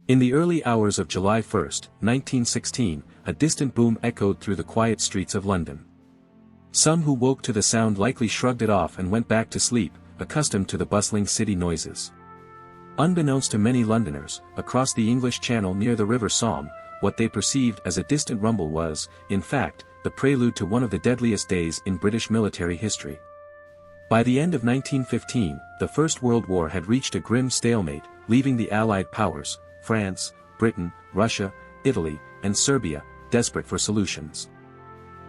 In the early hours of July 1, 1916, a distant boom echoed through the quiet streets of London. Some who woke to the sound likely shrugged it off and went back to sleep, accustomed to the bustling city noises. Unbeknownst to many Londoners, across the English Channel near the River Somme, what they perceived as a distant rumble was, in fact, the prelude to one of the deadliest days in British military history. By the end of 1915, the First World War had reached a grim stalemate, leaving the Allied powers, France, Britain, Russia, Italy, and Serbia, desperate for solutions.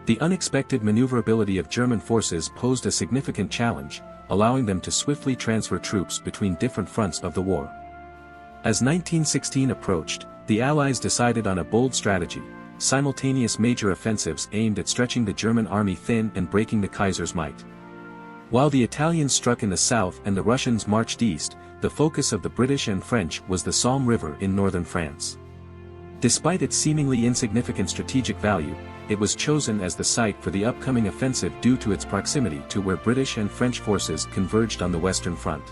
The unexpected maneuverability of German forces posed a significant challenge, allowing them to swiftly transfer troops between different fronts of the war. As 1916 approached, the Allies decided on a bold strategy: simultaneous major offensives aimed at stretching the German army thin and breaking the Kaiser's might. While the Italians struck in the south and the Russians marched east, the focus of the British and French was the Somme River in northern France. Despite its seemingly insignificant strategic value, it was chosen as the site for the upcoming offensive due to its proximity to where British and French forces converged on the Western Front.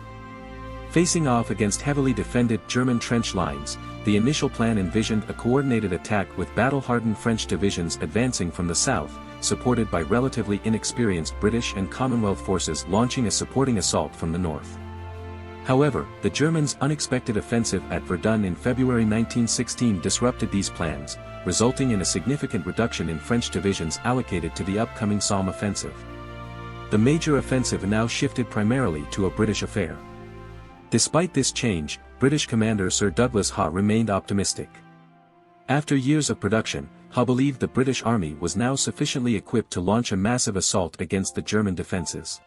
Facing off against heavily defended German trench lines, the initial plan envisioned a coordinated attack with battle-hardened French divisions advancing from the south, supported by relatively inexperienced British and Commonwealth forces launching a supporting assault from the north. However, the Germans' unexpected offensive at Verdun in February 1916 disrupted these plans, resulting in a significant reduction in French divisions allocated to the upcoming Somme offensive. The major offensive now shifted primarily to a British affair. Despite this change, British commander Sir Douglas Haw remained optimistic. After years of production, Haw believed the British army was now sufficiently equipped to launch a massive assault against the German defences.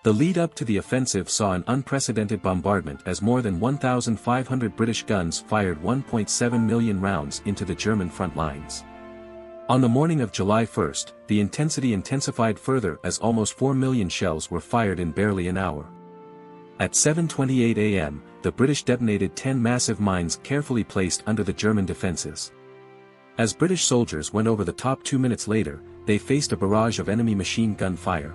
The lead-up to the offensive saw an unprecedented bombardment as more than 1,500 British guns fired 1.7 million rounds into the German front lines. On the morning of July 1, the intensity intensified further as almost 4 million shells were fired in barely an hour. At 7:28 a.m., the British detonated 10 massive mines carefully placed under the German defences. As British soldiers went over the top 2 minutes later, they faced a barrage of enemy machine gun fire.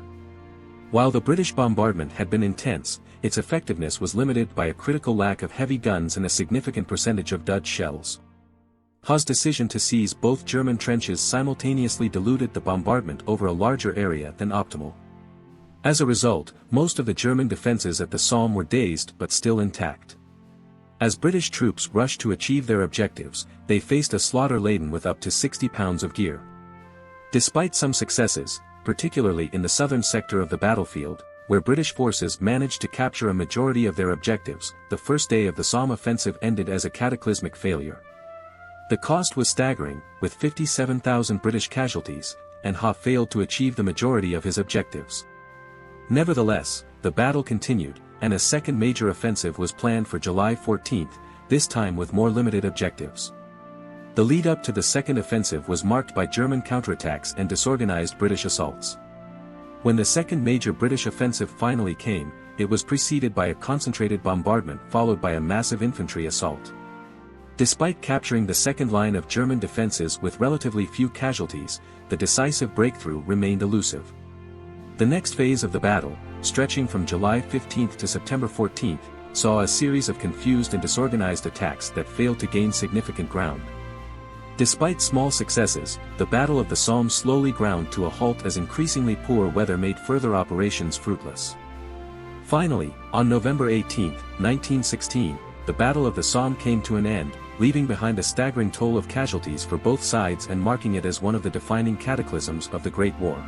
While the British bombardment had been intense, its effectiveness was limited by a critical lack of heavy guns and a significant percentage of dud shells. Haw's decision to seize both German trenches simultaneously diluted the bombardment over a larger area than optimal. As a result, most of the German defences at the Somme were dazed but still intact. As British troops rushed to achieve their objectives, they faced a slaughter laden with up to 60 pounds of gear. Despite some successes, particularly in the southern sector of the battlefield, where British forces managed to capture a majority of their objectives, the first day of the Somme offensive ended as a cataclysmic failure. The cost was staggering, with 57,000 British casualties, and Haw failed to achieve the majority of his objectives. Nevertheless, the battle continued, and a second major offensive was planned for July 14, this time with more limited objectives. The lead-up to the second offensive was marked by German counterattacks and disorganized British assaults. When the second major British offensive finally came, it was preceded by a concentrated bombardment followed by a massive infantry assault. Despite capturing the second line of German defenses with relatively few casualties, the decisive breakthrough remained elusive. The next phase of the battle, stretching from July 15 to September 14, saw a series of confused and disorganized attacks that failed to gain significant ground. Despite small successes, the Battle of the Somme slowly ground to a halt as increasingly poor weather made further operations fruitless. Finally, on November 18, 1916, the Battle of the Somme came to an end, leaving behind a staggering toll of casualties for both sides and marking it as one of the defining cataclysms of the Great War.